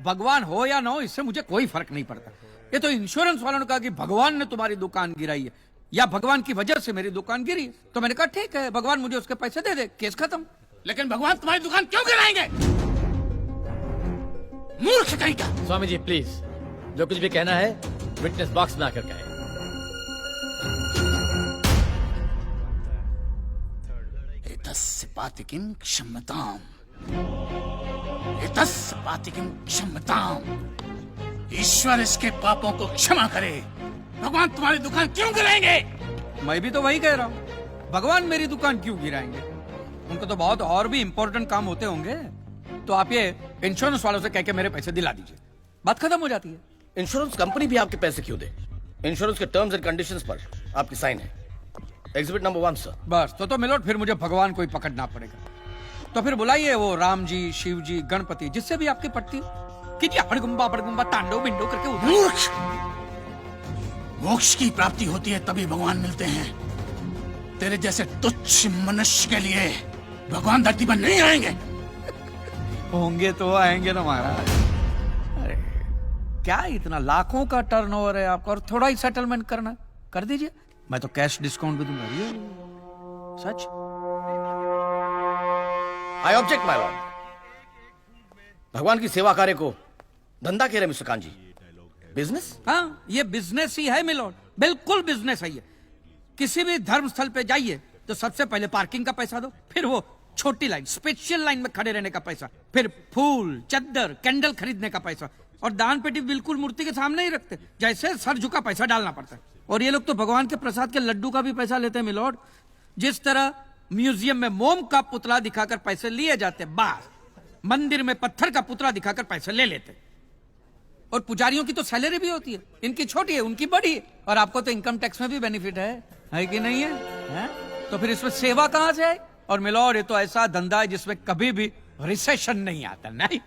भगवान हो या ना हो इससे मुझे कोई फर्क नहीं पड़ता। ये तो इंश्योरेंस वालों ने कहा कि भगवान ने तुम्हारी दुकान गिराई है या भगवान की वजह से मेरी दुकान गिरी है, तो मैंने कहा ठीक है, भगवान मुझे उसके पैसे दे दे, केस खत्म। लेकिन भगवान तुम्हारी दुकान क्यों गिराएंगे? मूर्ख कहीं का। स्वामी जी प्लीज, जो कुछ भी कहना है विटनेस बॉक्स में आकर कहें। एतस्य पातिकीं क्षम्यताम्, एतस्य पातिकीं क्षम्यताम्। ईश्वर इसके पापों को क्षमा करे। भगवान तुम्हारी दुकान क्यों गिराएंगे? मैं भी तो वही कह रहा हूँ, भगवान मेरी दुकान क्यों गिराएंगे? उनको तो बहुत और भी इंपॉर्टेंट काम होते होंगे। तो आप ये इंश्योरेंस वालों से कह के मेरे पैसे दिला दीजिए, बात खत्म हो जाती है। इंश्योरेंस कंपनी भी आपके पैसे क्यों दे? इंश्योरेंस के टर्म्स एंड कंडीशंस पर आपकी साइन है। Exhibit number 1 sir. बस तो मिलोट, फिर मुझे भगवान को ही पकड़ना पड़ेगा। तो फिर बुलाइए वो राम जी, शिव जी, गणपति, जिससे भी आपकी पट्टी कीजिए, हड़गुम्बा पड़गुम्बा तांडव बिंडो करके उधर। मूर्ख! मोक्ष की प्राप्ति होती है तभी भगवान मिलते हैं। तेरे जैसे तुच्छ मनुष्य के लिए भगवान धरती पर नहीं आएंगे। होंगे तो आएंगे ना महाराज। अरे क्या इतना लाखों का टर्नओवर है आपका, और थोड़ा ही सेटलमेंट करना कर दीजिए, मैं तो कैश डिस्काउंट भी दूंगा। ये सच। I object my lord. भगवान की सेवा कार्य को धंधा कह रहे मिस्टर कांजी, बिजनेस? हाँ, ये बिजनेस ही है मिलोट, बिल्कुल बिजनेस है ये। किसी भी धर्म स्थल पे जाइए तो सबसे पहले पार्किंग का पैसा दो, फिर वो छोटी लाइन, स्पेशल लाइन में खड़े रहने का पैसा, फिर फूल, चद्दर, कैंडल खरीदने का पैसा, और दान पेटी बिल्कुल मूर्ति के सामने ही रखते, जैसे सर झुका पैसा डालना पड़ता है। और ये लोग तो भगवान के प्रसाद के लड्डू का भी पैसा लेते हैं मिलोट। जिस तरह म्यूजियम में मोम का पुतला दिखाकर पैसे लिए जाते, बस मंदिर में पत्थर का पुतला दिखाकर पैसे ले लेते। और पुजारियों की तो सैलरी भी होती है, इनकी छोटी है, उनकी बड़ी है। और आपको तो इनकम टैक्स में भी बेनिफिट है कि नहीं है? तो फिर इसमें सेवा कहां से है? और मिलोड, ये तो ऐसा धंधा है जिसमें कभी भी रिसेशन नहीं आता। नहीं,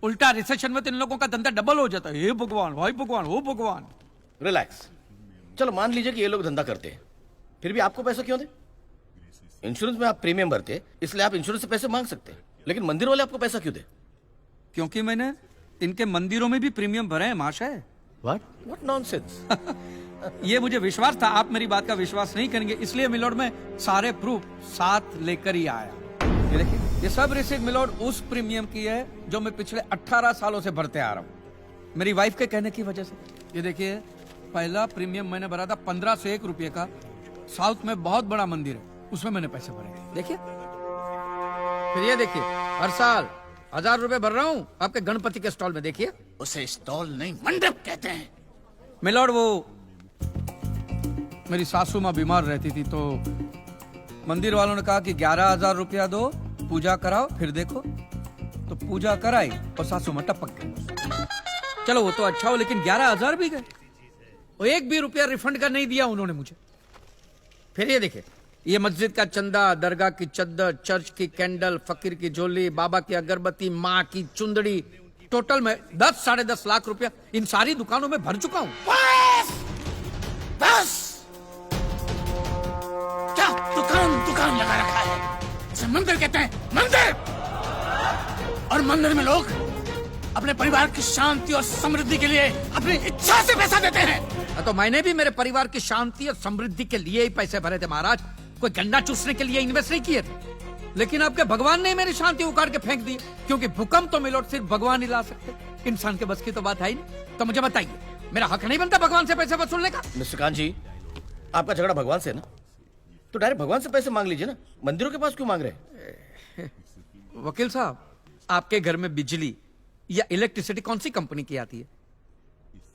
उल्टा रिसेशन में तो इन लोगों का धंधा डबल हो जाता है। हे भगवान, भाई भगवान, हो भगवान। रिलैक्स। चलो मान लीजिए कि ये लोग धंधा करते हैं, फिर भी आपको पैसा क्यों दे? इंश्योरेंस में आप प्रीमियम भरते, इसलिए आप इंश्योरेंस से पैसे मांग सकते हैं, लेकिन मंदिर वाले आपको पैसा क्यों दे? क्योंकि मैंने इनके मंदिरों में भी प्रीमियम भरे हैं महाशय। What nonsense? ये मुझे विश्वास था, आप मेरी बात का विश्वास नहीं करेंगे, इसलिए मिलोड में सारे प्रूफ साथ लेकर ही आया। ये देखिए, ये सब रिसीट मिलोड उस प्रीमियम की है जो मैं पिछले 18 सालों से भरते आ रहा हूँ, मेरी वाइफ के कहने की वजह से। ये देखिए, पहला प्रीमियम मैंने भरा था 1501 रुपये का, साउथ में बहुत बड़ा मंदिर है, उसमें मैंने पैसे भरे। देखिए, फिर ये देखिए, हर साल 1000 रुपए भर रहा हूँ आपके गणपति के स्टॉल में। देखिए, उसे स्टॉल नहीं मंडप कहते हैं। मिलोड, वो मेरी सासू माँ बीमार रहती थी तो मंदिर वालों ने कहा कि 11,000 रुपया दो, पूजा कराओ, फिर देखो। तो पूजा कराई और सासू माँ टपक गई। चलो वो तो अच्छा हो, लेकिन 11,000 भी गए, और एक भी रुपया रिफंड का नहीं दिया उन्होंने मुझे। फिर ये देखिए, ये मस्जिद का चंदा, दरगाह की चद्दर, चर्च की कैंडल, फकीर की झोली, बाबा की अगरबत्ती, माँ की चुंदड़ी, टोटल में 10 साढ़े 10 लाख रुपया इन सारी दुकानों में भर चुका हूँ। बस! बस! क्या दुकान लगा रखा है? इसे मंदिर कहते हैं, मंदिर! और मंदिर में लोग अपने परिवार की शांति और समृद्धि के लिए अपनी इच्छा से पैसा देते हैं। तो मैंने भी मेरे परिवार की शांति और समृद्धि के लिए ही पैसे भरे थे महाराज, कोई गन्ना चूसने के लिए इन्वेस्ट नहीं किए थे। लेकिन आपके भगवान ने मेरी शांति उखाड़ के फेंक दी, क्योंकि भूकंप तो मिलोट सिर्फ भगवान ही ला सकते, इंसान के बस की तो बात है ही नहीं। तो मुझे बताइए, मेरा हक नहीं बनता भगवान से पैसे वसूलने का? मिस्टर कांजी, आपका झगड़ा भगवान से है ना, तो डायरेक्ट भगवान से पैसे मांग लीजिए ना, मंदिरों के पास क्यों मांग रहे हैं? वकील साहब, आपके घर में बिजली या इलेक्ट्रिसिटी कौन सी कंपनी की आती है?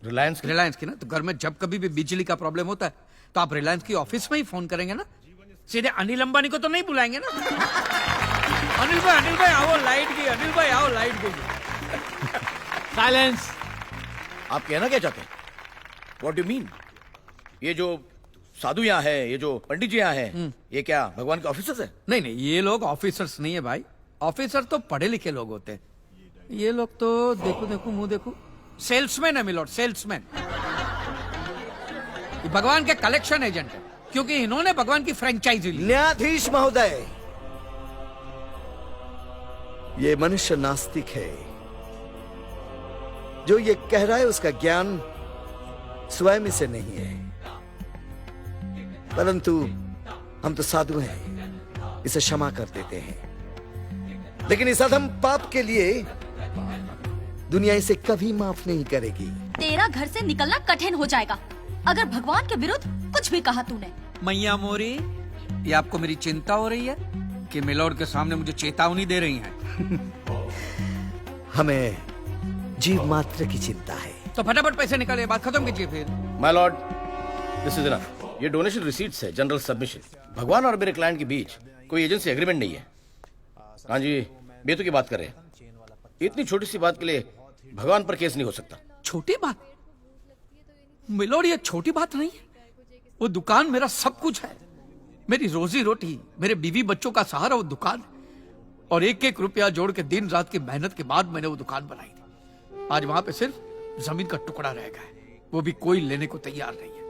रिलायंस की ना। तो घर में जब कभी भी बिजली का प्रॉब्लम होता है तो आप रिलायंस की ऑफिस में ही फोन करेंगे ना, सीधे अनिल अंबानी को तो नहीं बुलाएंगे ना। अनिल भाई आओ लाइट गई, अनिल भाई आओ लाइट गई। साइलेंस। आप कहना क्या चाहते हैं? What do mean? ये जो साधु यहाँ है, ये जो पंडित जी यहाँ है, ये क्या भगवान के ऑफिसर्स है? नहीं, ये लोग ऑफिसर्स नहीं है भाई, ऑफिसर तो पढ़े लिखे लोग होते हैं। ये लोग तो देखो मुंह देखो, सेल्समैन है मिलोड, सेल्समैन। भगवान के कलेक्शन एजेंट है, क्योंकि इन्होंने भगवान की फ्रेंचाइजी ली। न्यायाधीश महोदय, ये मनुष्य नास्तिक है, जो ये कह रहा है उसका ज्ञान स्वयं से नहीं है, परंतु हम तो साधु हैं, इसे क्षमा कर देते हैं। लेकिन इस अधम पाप के लिए दुनिया इसे कभी माफ नहीं करेगी। तेरा घर से निकलना कठिन हो जाएगा अगर भगवान के विरुद्ध कुछ भी कहा तूने। मैया मोरी, ये आपको मेरी चिंता हो रही है कि मिलोड के सामने मुझे चेतावनी दे रही हैं? हमें जीव मात्र की चिंता है। तो फटाफट पैसे निकाले, बात खत्म कीजिए फिर। My Lord, this is enough. ये डोनेशन रिसीट्स है, जनरल सबमिशन। भगवान और मेरे क्लाइंट के बीच कोई एजेंसी एग्रीमेंट नहीं है। हाँ जी, बेतु की बात कर रहे हैं। इतनी छोटी सी बात के लिए भगवान पर केस नहीं हो सकता। छोटी बात मिलोड, ये छोटी बात नहीं है। वो दुकान मेरा सब कुछ है, मेरी रोजी रोटी, मेरे बीवी बच्चों का सहारा वो दुकान। और एक एक रुपया जोड़ के दिन रात की मेहनत के बाद मैंने वो दुकान बनाई थी। आज वहां पे सिर्फ जमीन का टुकड़ा रह गया है, वो भी कोई लेने को तैयार नहीं है।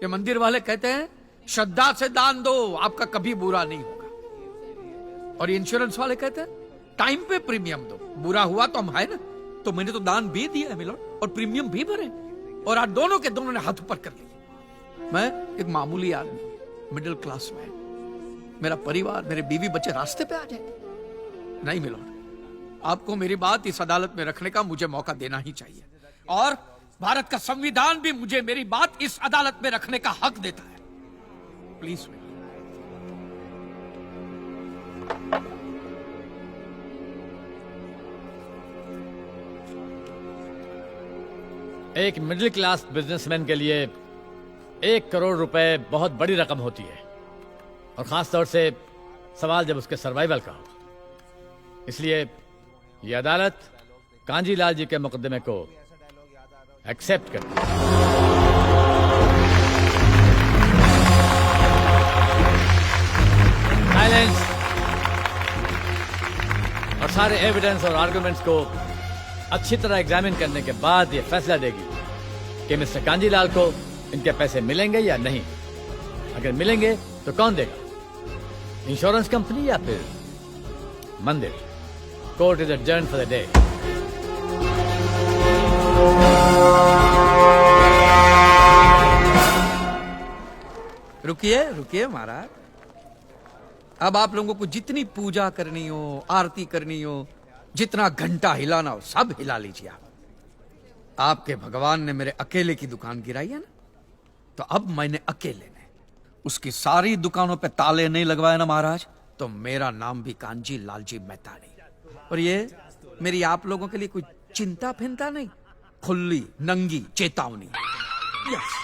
ये मंदिर वाले कहते हैं श्रद्धा से दान दो, आपका कभी बुरा नहीं होगा। और ये इंश्योरेंस वाले कहते हैं टाइम पे प्रीमियम दो, बुरा हुआ तो हम है ना। तो मैंने तो दान भी दिया है मिलोड, और प्रीमियम भी भरे, और आज दोनों के दोनों ने हाथ ऊपर कर लिए। मैं एक मामूली आदमी, मिडिल क्लास में, मेरा परिवार, मेरे बीवी बच्चे रास्ते पे आ जाए। नहीं मिलोड, आपको मेरी बात इस अदालत में रखने का मुझे मौका देना ही चाहिए, और भारत का संविधान भी मुझे मेरी बात इस अदालत में रखने का हक देता है। प्लीज एक मिडिल क्लास बिजनेसमैन के लिए 1 करोड़ रुपए बहुत बड़ी रकम होती है, और खास तौर से सवाल जब उसके सर्वाइवल का हो। इसलिए यह अदालत कांजीलाल जी के मुकदमे को एक्सेप्ट करती है। साइलेंस। और सारे एविडेंस और आर्गुमेंट्स को अच्छी तरह एग्जामिन करने के बाद यह फैसला देगी कि मिस्टर कांजीलाल को इनके पैसे मिलेंगे या नहीं। अगर मिलेंगे तो कौन देगा, इंश्योरेंस कंपनी या फिर मंदिर। Court is adjourned for the day. रुकिए रुकिए महाराज, अब आप लोगों को जितनी पूजा करनी हो, आरती करनी हो, जितना घंटा हिलाना हो, सब हिला लीजिए आप। आपके भगवान ने मेरे अकेले की दुकान गिराई है ना, तो अब मैंने अकेले ने उसकी सारी दुकानों पे ताले नहीं लगवाए ना महाराज, तो मेरा नाम भी कांजी लालजी मेहता नहीं। और ये मेरी आप लोगों के लिए कोई चिंता फिंता नहीं, खुली नंगी चेतावनी। यस।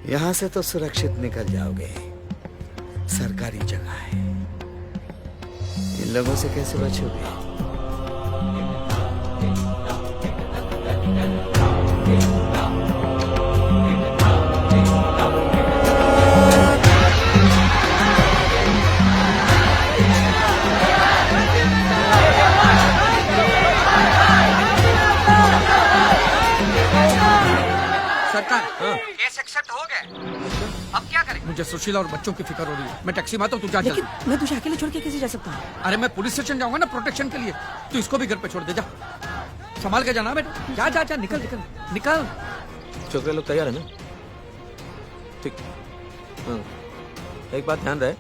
यहां से तो सुरक्षित निकल जाओगे, सरकारी जगह है। इन लोगों से कैसे बचोगे? केस एक्सेप्ट हो गए, अब क्या करें? मुझे सुशीला और बच्चों की फिक्र हो रही है। मैं टैक्सी में आता हूँ, तू जा। लेकिन मैं तुझे अकेले छोड़ के कैसे जा सकता हूँ? अरे मैं पुलिस स्टेशन जाऊंगा ना प्रोटेक्शन के लिए, तू इसको भी घर पे छोड़ दे। जा, संभाल के जाना बेटा। जा जा जा, निकल निकल निकल। छोकरे लोग तैयार है ना? ठीक। एक बात ध्यान रहे,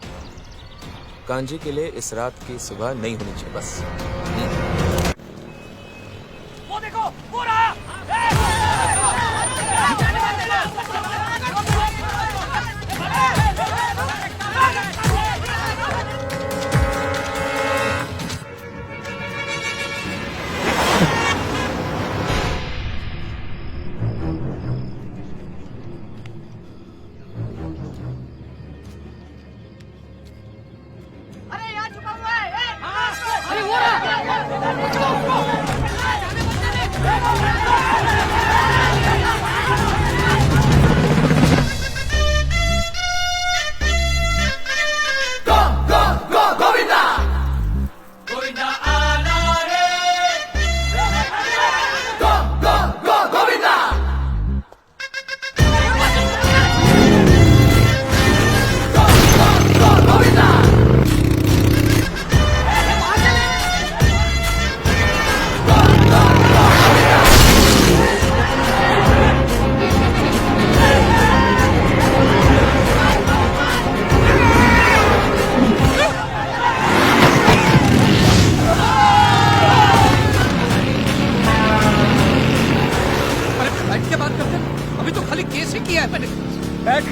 कांजी के लिए इस रात की सुबह नहीं होनी चाहिए बस। वो देखो, वो रहा।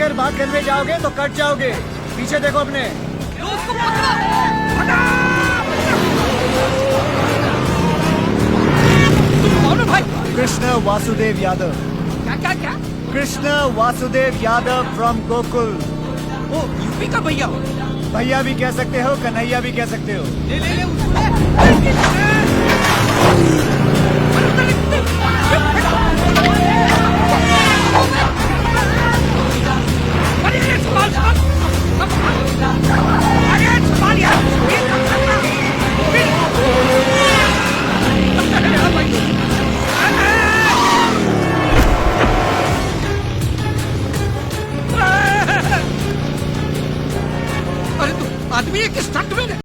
अगर भाग में जाओगे तो कट जाओगे। पीछे देखो अपने। उसको पकड़ो। तुम कौन हो भाई? कृष्ण वासुदेव यादव। क्या क्या क्या? कृष्ण वासुदेव यादव फ्रॉम गोकुल। ओ यूपी का भैया हो? भैया भी कह सकते हो, कन्हैया भी कह सकते हो। ले ले ले उसको ले।